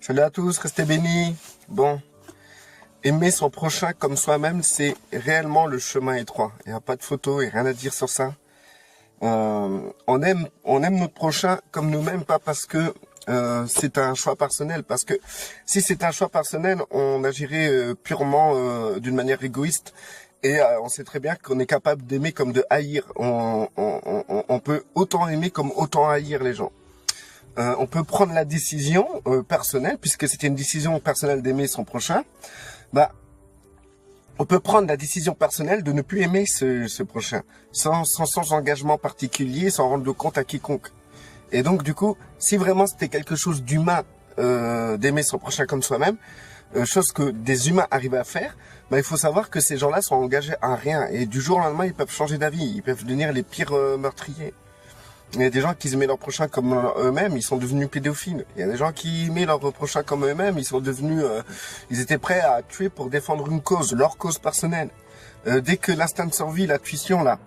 Salut à tous, restez bénis. Bon, aimer son prochain comme soi-même, c'est réellement le chemin étroit. Il n'y a pas de photo et rien à dire sur ça. On aime notre prochain comme nous-mêmes, pas parce que c'est un choix personnel. Parce que si c'est un choix personnel, on agirait purement d'une manière égoïste. Et on sait très bien qu'on est capable d'aimer comme de haïr. On peut autant aimer comme autant haïr les gens. On peut prendre la décision personnelle, puisque c'était une décision personnelle d'aimer son prochain. Bah, on peut prendre la décision personnelle de ne plus aimer ce prochain, sans engagement particulier, sans rendre compte à quiconque. Et donc, du coup, si vraiment c'était quelque chose d'humain d'aimer son prochain comme soi-même, chose que des humains arrivent à faire, bah, il faut savoir que ces gens-là sont engagés à rien. Et du jour au lendemain, ils peuvent changer d'avis, ils peuvent devenir les pires meurtriers. Il y a des gens qui aimaient leur prochain comme eux-mêmes, ils sont devenus pédophiles. Il y a des gens qui aimaient leur prochain comme eux-mêmes, ils sont devenus, ils étaient prêts à tuer pour défendre une cause, leur cause personnelle. Dès que l'instinct de survie, la tuition là,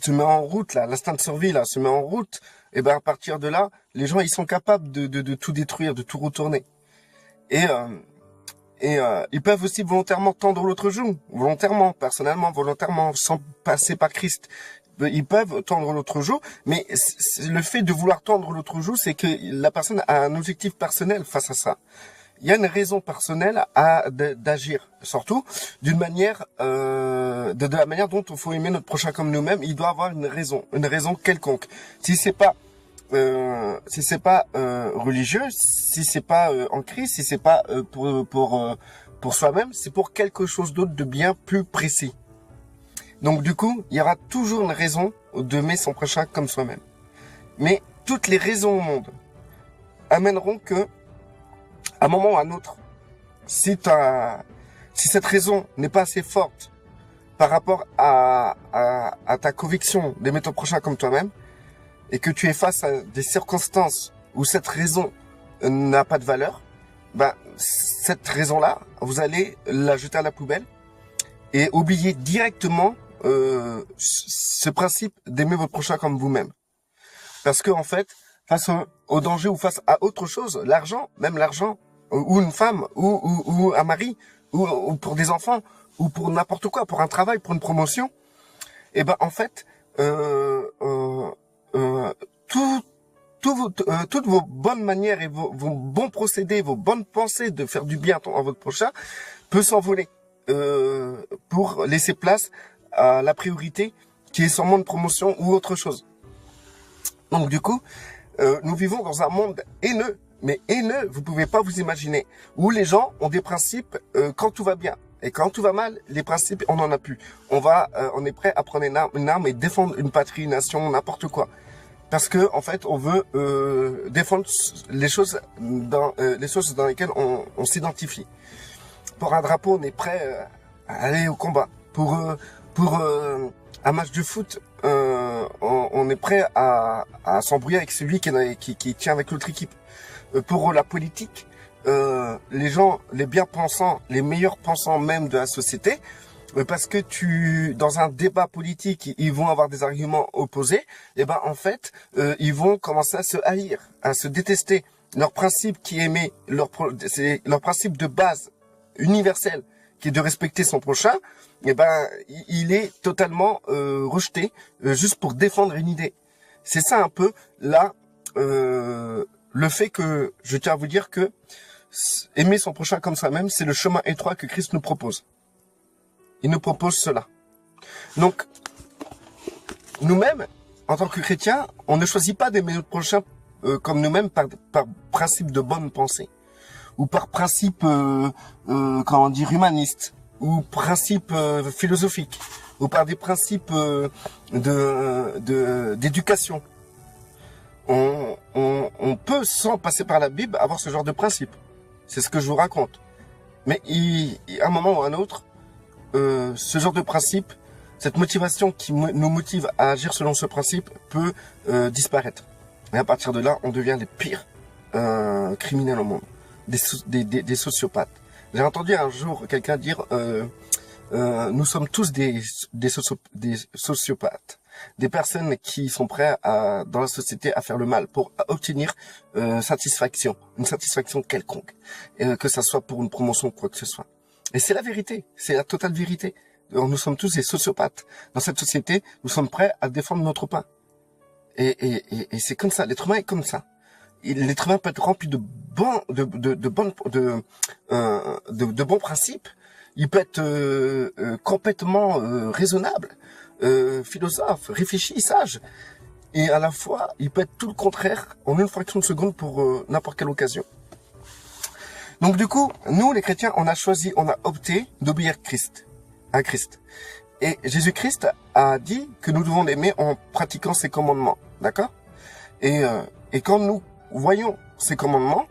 se met en route là, l'instinct de survie là se met en route, et ben à partir de là, les gens ils sont capables de tout détruire, de tout retourner. Et ils peuvent aussi volontairement tendre l'autre joue, volontairement, personnellement, volontairement, sans passer par Christ. Ils peuvent tendre l'autre joue, mais le fait de vouloir tendre l'autre joue, c'est que la personne a un objectif personnel face à ça. Il y a une raison personnelle d'agir, surtout d'une manière, de la manière dont il faut aimer notre prochain comme nous-mêmes. Il doit avoir une raison quelconque. Si c'est pas religieux, si c'est pas en Christ, si c'est pas pour soi-même, c'est pour quelque chose d'autre de bien plus précis. Donc du coup, il y aura toujours une raison d'aimer son prochain comme soi-même. Mais toutes les raisons au monde amèneront que, à un moment ou à un autre, si cette raison n'est pas assez forte par rapport à ta conviction d'aimer ton prochain comme toi-même, et que tu es face à des circonstances où cette raison n'a pas de valeur, ben cette raison-là, vous allez la jeter à la poubelle et oublier directement ce principe d'aimer votre prochain comme vous-même. Parce que en fait, face au danger ou face à autre chose, l'argent, même l'argent, ou une femme, ou un mari, ou pour des enfants, ou pour n'importe quoi, pour un travail, pour une promotion, et ben en fait, toutes vos bonnes manières et vos bons procédés, vos bonnes pensées de faire du bien à votre prochain peut s'envoler pour laisser place à la priorité qui est sûrement une promotion ou autre chose. Donc du coup, nous vivons dans un monde haineux, mais haineux, vous pouvez pas vous imaginer, où les gens ont des principes quand tout va bien. Et quand tout va mal, les principes, on n'en a plus. On est prêt à prendre une arme et défendre une patrie, une nation, n'importe quoi. Parce que en fait, on veut défendre les choses dans lesquelles on s'identifie. Pour un drapeau, on est prêt à aller au combat. Pour un match de foot, on est prêt à s'embrouiller avec celui qui tient avec l'autre équipe. Pour la politique, les gens, les bien pensants, les meilleurs pensants même de la société, parce que dans un débat politique, ils vont avoir des arguments opposés, et ben en fait, ils vont commencer à se haïr, à se détester. Leur principe qui aimait, c'est leur principe de base universel, qui est de respecter son prochain, et ben il est totalement rejeté juste pour défendre une idée. C'est ça un peu là le fait que je tiens à vous dire que aimer son prochain comme soi-même, c'est le chemin étroit que Christ nous propose. Il nous propose cela. Donc nous-mêmes, en tant que chrétiens, on ne choisit pas d'aimer notre prochain comme nous-mêmes par principe de bonne pensée, ou par principe humaniste, ou principe philosophique, ou par des principes d'éducation. On peut, sans passer par la Bible, avoir ce genre de principe. C'est ce que je vous raconte. Mais à un moment ou à un autre, ce genre de principe, cette motivation qui nous motive à agir selon ce principe peut disparaître. Et à partir de là, on devient les pires criminels au monde, des sociopathes. J'ai entendu un jour quelqu'un dire nous sommes tous des sociopathes. des personnes qui sont prêtes dans la société à faire le mal pour obtenir satisfaction, une satisfaction quelconque, que ça soit pour une promotion ou quoi que ce soit. Et c'est la vérité, c'est la totale vérité. Nous sommes tous des sociopathes. Dans cette société, nous sommes prêts à défendre notre pain. Et c'est comme ça, l'être humain est comme ça. L'être humain peut être rempli de bons principes. Il peut être complètement raisonnable, philosophe, réfléchi, sage. Et à la fois, il peut être tout le contraire en une fraction de seconde pour n'importe quelle occasion. Donc du coup, nous les chrétiens, on a opté d'obéir à Christ. Et Jésus-Christ a dit que nous devons l'aimer en pratiquant ses commandements, d'accord ? Et quand nous voyons ces commandements,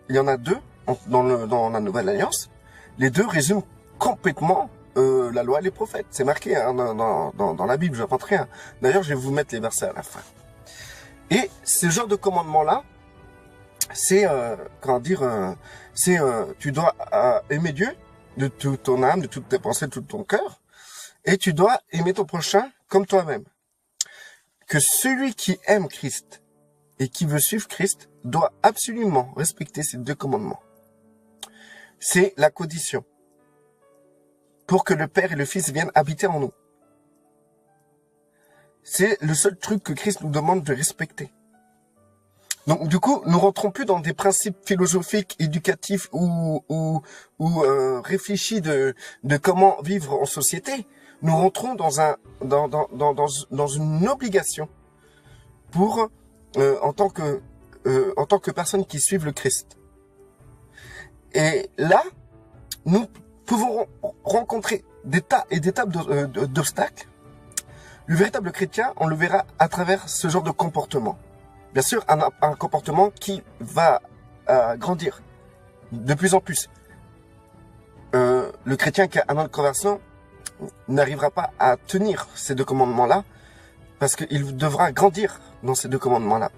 il y en a deux dans la Nouvelle Alliance. Les deux résument complètement la loi et les prophètes. C'est marqué hein, dans la Bible, j'invente rien. D'ailleurs, je vais vous mettre les versets à la fin. Et ce genre de commandement-là, c'est tu dois aimer Dieu de toute ton âme, de toutes tes pensées, de tout ton cœur, et tu dois aimer ton prochain comme toi-même. Que celui qui aime Christ et qui veut suivre Christ doit absolument respecter ces deux commandements. C'est la condition pour que le Père et le Fils viennent habiter en nous. C'est le seul truc que Christ nous demande de respecter. Donc du coup, nous rentrons plus dans des principes philosophiques, éducatifs ou réfléchis de comment vivre en société. Nous rentrons dans une obligation pour en tant que personnes qui suivent le Christ. Et là, nous pouvons rencontrer des tas et des tas d'obstacles. Le véritable chrétien, on le verra à travers ce genre de comportement. Bien sûr, un comportement qui va grandir de plus en plus. Le chrétien qui a un an de conversion n'arrivera pas à tenir ces deux commandements-là parce qu'il devra grandir dans ces deux commandements-là.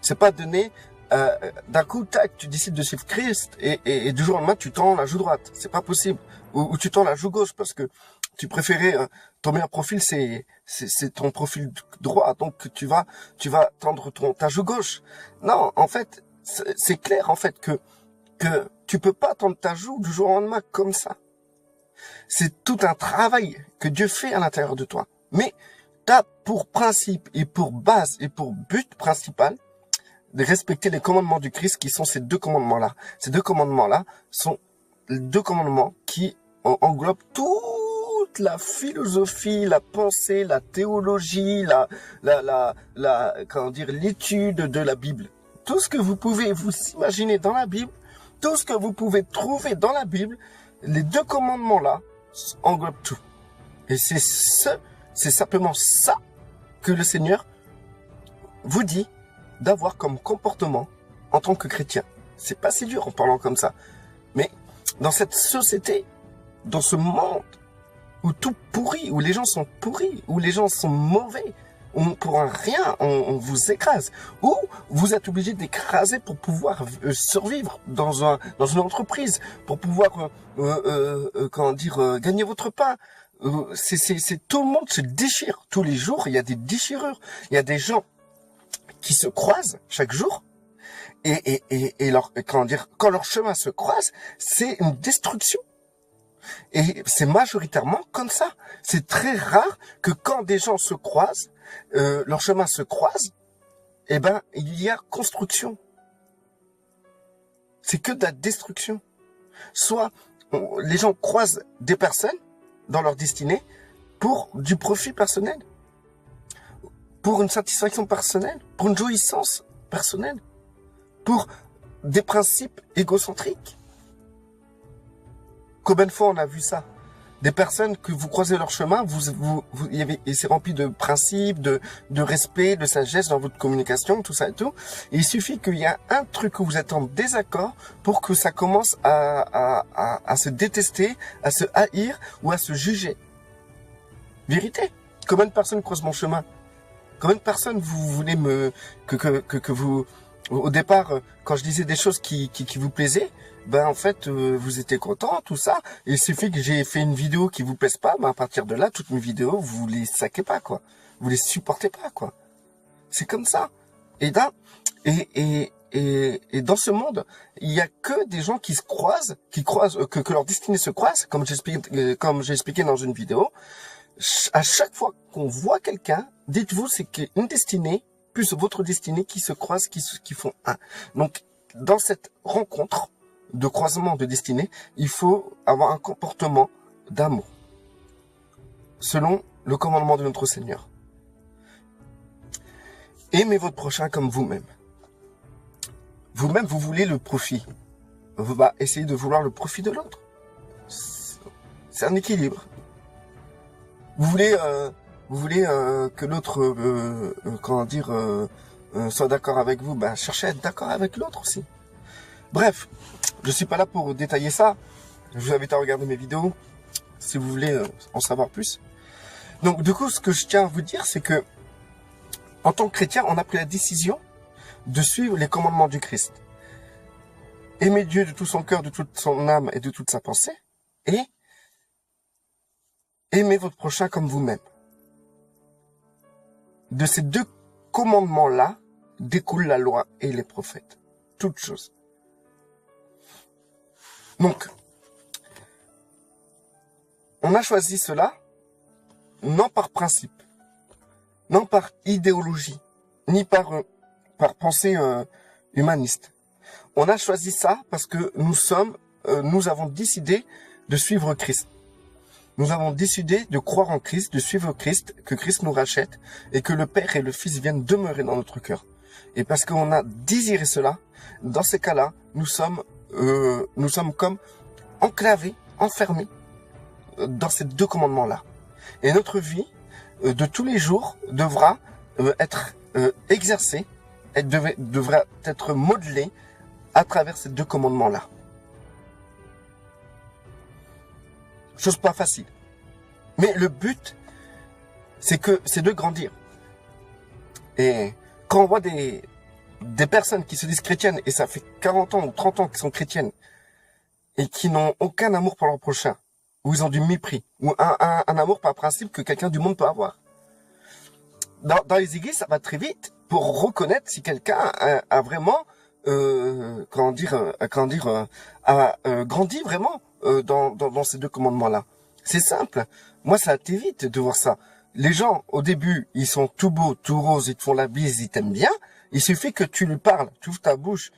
C'est pas donné d'un coup, tac, tu décides de suivre Christ et du jour au lendemain, tu tends la joue droite. C'est pas possible. Ou tu tends la joue gauche parce que tu préférais ton meilleur profil, c'est ton profil droit, donc tu vas tendre ta joue gauche. Non, en fait, c'est clair en fait que tu peux pas tendre ta joue du jour au lendemain comme ça. C'est tout un travail que Dieu fait à l'intérieur de toi. Mais t'as pour principe et pour base et pour but principal de respecter les commandements du Christ qui sont ces deux commandements-là. Ces deux commandements-là sont les deux commandements qui englobent toute la philosophie, la pensée, la théologie, l'étude de la Bible. Tout ce que vous pouvez vous imaginer dans la Bible, tout ce que vous pouvez trouver dans la Bible, les deux commandements-là englobent tout. Et c'est simplement ça que le Seigneur vous dit d'avoir comme comportement en tant que chrétien. C'est pas si dur en parlant comme ça. Mais dans cette société, dans ce monde où tout pourrit, où les gens sont pourris, où les gens sont mauvais, où pour un rien, on vous écrase, où vous êtes obligé d'écraser pour pouvoir survivre dans une entreprise, pour pouvoir gagner votre pain. C'est tout le monde se déchire tous les jours. Il y a des déchirures. Il y a des gens qui se croisent chaque jour et quand leur chemin se croise, c'est une destruction. Et c'est majoritairement comme ça. C'est très rare que quand des gens se croisent, leur chemin se croise, il y a construction. C'est que de la destruction. Soit les gens croisent des personnes dans leur destinée pour du profit personnel, pour une satisfaction personnelle, pour une jouissance personnelle, pour des principes égocentriques. Combien de fois on a vu ça? Des personnes que vous croisez leur chemin, et c'est rempli de principes, de respect, de sagesse dans votre communication, tout ça et tout. Et il suffit qu'il y a un truc où vous êtes en désaccord pour que ça commence à se détester, à se haïr ou à se juger. Vérité. Combien de personnes croisent mon chemin? Combien de personnes vous voulez que vous Au départ, quand je disais des choses qui vous plaisaient, ben en fait, vous étiez content, tout ça. Et il suffit que j'ai fait une vidéo qui vous plaise pas, ben à partir de là, toutes mes vidéos, vous les saquez pas, quoi. Vous les supportez pas, quoi. C'est comme ça. Et là, et dans ce monde, il y a que des gens qui se croisent, que leur destinée se croise, comme j'ai expliqué dans une vidéo. À chaque fois qu'on voit quelqu'un, dites-vous, c'est qu'une destinée plus votre destinée qui se croisent, qui font un. Donc, dans cette rencontre de croisement de destinée, il faut avoir un comportement d'amour, selon le commandement de notre Seigneur. Aimez votre prochain comme vous-même. Vous-même, vous voulez le profit. Vous essayez de vouloir le profit de l'autre. C'est un équilibre. Vous voulez que l'autre, soit d'accord avec vous. Ben, cherchez à être d'accord avec l'autre aussi. Bref, je suis pas là pour détailler ça. Je vous invite à regarder mes vidéos si vous voulez en savoir plus. Donc, du coup, ce que je tiens à vous dire, c'est que en tant que chrétien, on a pris la décision de suivre les commandements du Christ. Aimer Dieu de tout son cœur, de toute son âme et de toute sa pensée. Et aimez votre prochain comme vous-même. De ces deux commandements-là découle la loi et les prophètes. Toutes choses. Donc, on a choisi cela, non par principe, non par idéologie, ni par pensée humaniste. On a choisi ça parce que nous avons décidé de suivre Christ. Nous avons décidé de croire en Christ, de suivre Christ, que Christ nous rachète et que le Père et le Fils viennent demeurer dans notre cœur. Et parce qu'on a désiré cela, dans ces cas-là, nous sommes comme enclavés, enfermés dans ces deux commandements-là. Et notre vie de tous les jours devra être exercée, devra être modelée à travers ces deux commandements-là. Chose pas facile. Mais le but, c'est de grandir. Et quand on voit des personnes qui se disent chrétiennes, et ça fait 40 ans ou 30 ans qu'ils sont chrétiennes, et qui n'ont aucun amour pour leur prochain, ou ils ont du mépris, ou un amour par principe que quelqu'un du monde peut avoir. Dans les églises, ça va très vite pour reconnaître si quelqu'un a vraiment, grandi vraiment dans ces deux commandements-là. C'est simple. Moi, ça a été vite de voir ça. Les gens, au début, ils sont tout beaux, tout roses, ils te font la bise, ils t'aiment bien. Il suffit que tu lui parles, tu ouvres ta bouche,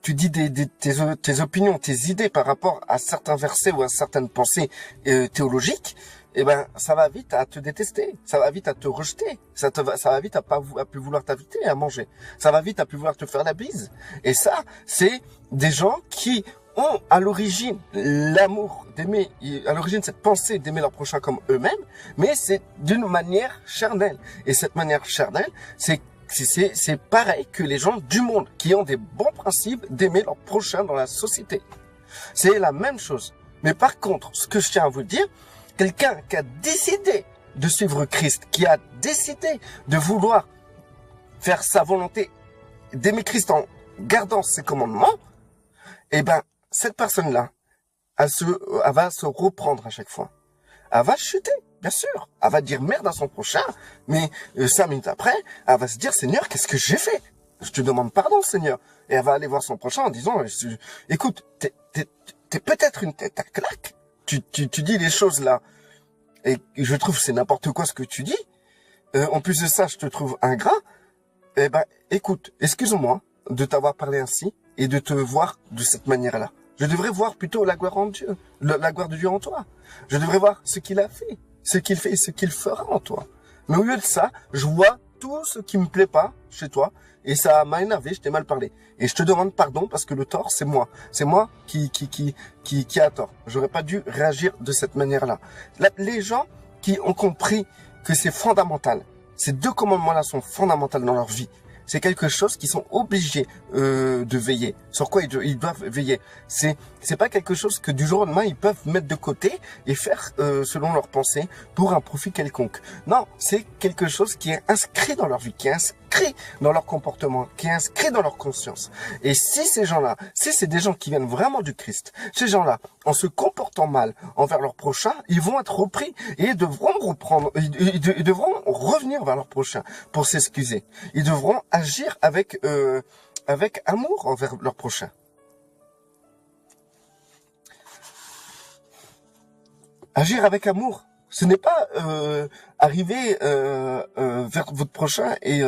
tu dis tes opinions, tes idées par rapport à certains versets ou à certaines pensées théologiques, et ben ça va vite à te détester, ça va vite à te rejeter, ça va vite à plus vouloir t'inviter à manger, ça va vite à plus vouloir te faire la bise. Et ça, c'est des gens qui ont à l'origine l'amour d'aimer, à l'origine cette pensée d'aimer leur prochain comme eux-mêmes, mais c'est d'une manière charnelle. Et cette manière charnelle, c'est pareil que les gens du monde qui ont des bons principes d'aimer leur prochain dans la société. C'est la même chose. Mais par contre, ce que je tiens à vous dire, quelqu'un qui a décidé de suivre Christ, qui a décidé de vouloir faire sa volonté d'aimer Christ en gardant ses commandements, eh ben, cette personne-là, elle va se reprendre à chaque fois. Elle va chuter, bien sûr. Elle va dire merde à son prochain, mais 5 minutes après, elle va se dire, Seigneur, qu'est-ce que j'ai fait? Je te demande pardon, Seigneur. Et elle va aller voir son prochain en disant, écoute, t'es peut-être une tête à claque. Tu dis les choses là, et je trouve que c'est n'importe quoi ce que tu dis. En plus de ça, je te trouve ingrat. Eh ben, écoute, excuse-moi de t'avoir parlé ainsi et de te voir de cette manière-là. Je devrais voir plutôt la gloire en Dieu, la gloire de Dieu en toi. Je devrais voir ce qu'il a fait, ce qu'il fait et ce qu'il fera en toi. Mais au lieu de ça, je vois tout ce qui me plaît pas chez toi et ça m'a énervé, je t'ai mal parlé. Et je te demande pardon parce que le tort, c'est moi. C'est moi qui a tort. J'aurais pas dû réagir de cette manière-là. Les gens qui ont compris que c'est fondamental, ces deux commandements-là sont fondamentaux dans leur vie. C'est quelque chose qu'ils sont obligés de veiller. Sur quoi ils doivent veiller. C'est pas quelque chose que du jour au lendemain ils peuvent mettre de côté et faire selon leurs pensées pour un profit quelconque. Non, c'est quelque chose qui est inscrit dans leur vie, qui est inscrit dans leur comportement, qui est inscrit dans leur conscience. Et si ces gens-là, si c'est des gens qui viennent vraiment du Christ, ces gens-là, en se comportant mal envers leur prochain, ils vont être repris et ils devront reprendre, ils devront revenir vers leur prochain pour s'excuser. Ils devront agir avec amour envers leur prochain. Agir avec amour, ce n'est pas arriver vers votre prochain et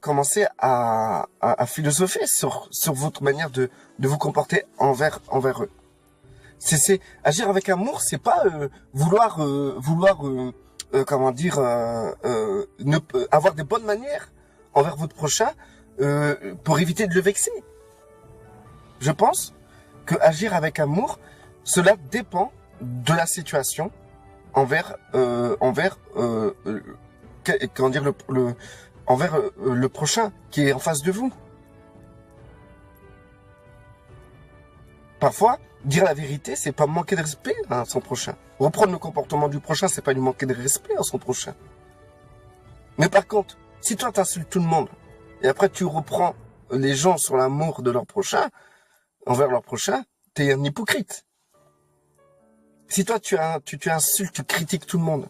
commencer à philosopher sur votre manière de vous comporter envers eux. C'est agir avec amour, c'est pas vouloir comment dire avoir des bonnes manières envers votre prochain pour éviter de le vexer. Je pense que agir avec amour, cela dépend de la situation envers comment dire envers le prochain qui est en face de vous. Parfois, dire la vérité, c'est pas manquer de respect à son prochain. Reprendre le comportement du prochain, c'est pas lui manquer de respect à son prochain. Mais par contre, si toi t'insultes tout le monde et après tu reprends les gens sur l'amour de leur prochain, envers leur prochain, t'es un hypocrite. Si toi tu insultes, tu critiques tout le monde,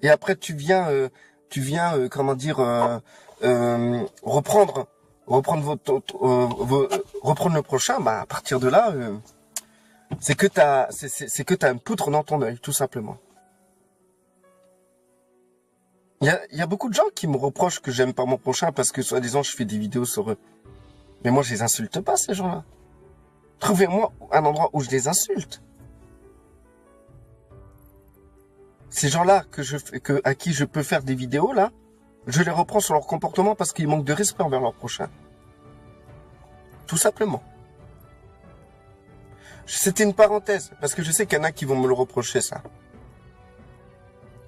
et après tu viens comment dire reprendre le prochain, bah à partir de là, c'est que t'as une poutre dans ton œil, tout simplement. Il y a beaucoup de gens qui me reprochent que j'aime pas mon prochain parce que soi-disant je fais des vidéos sur eux. Mais moi je les insulte pas, ces gens-là. Trouvez-moi un endroit où je les insulte. Ces gens-là à qui je peux faire des vidéos, là, je les reprends sur leur comportement parce qu'ils manquent de respect envers leur prochain. Tout simplement. C'était une parenthèse, parce que je sais qu'il y en a qui vont me le reprocher, ça.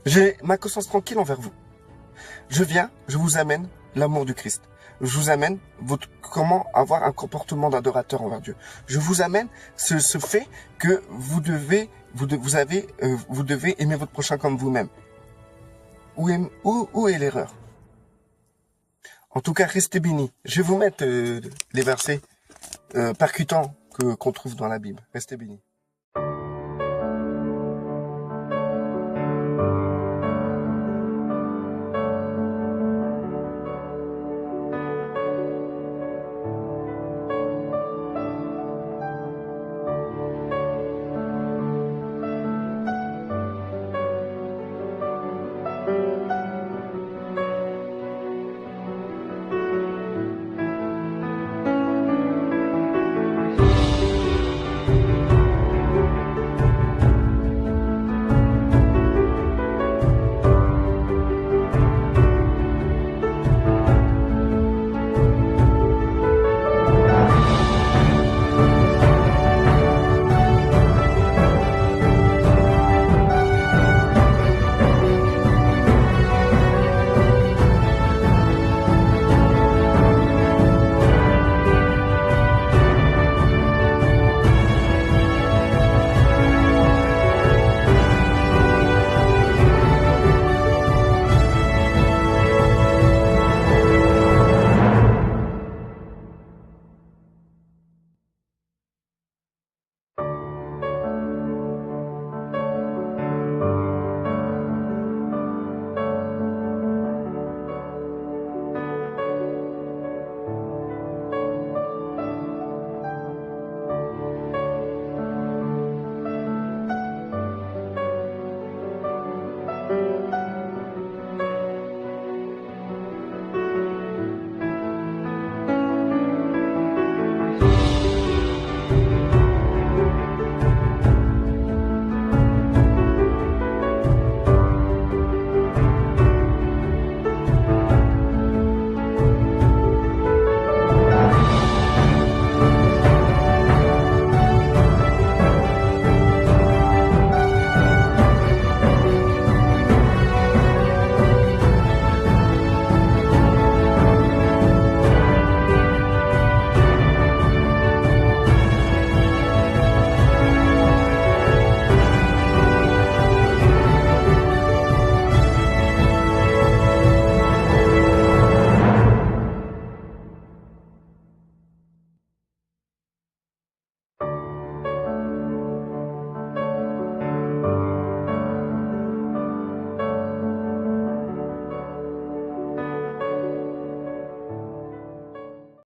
J'ai ma conscience tranquille envers vous. Je vous amène l'amour du Christ. Je vous amène comment avoir un comportement d'adorateur envers Dieu. Je vous amène ce fait que vous devez aimer votre prochain comme vous-même. Où est l'erreur? En tout cas, restez bénis. Je vais vous mettre les versets percutants qu'on trouve dans la Bible. Restez bénis.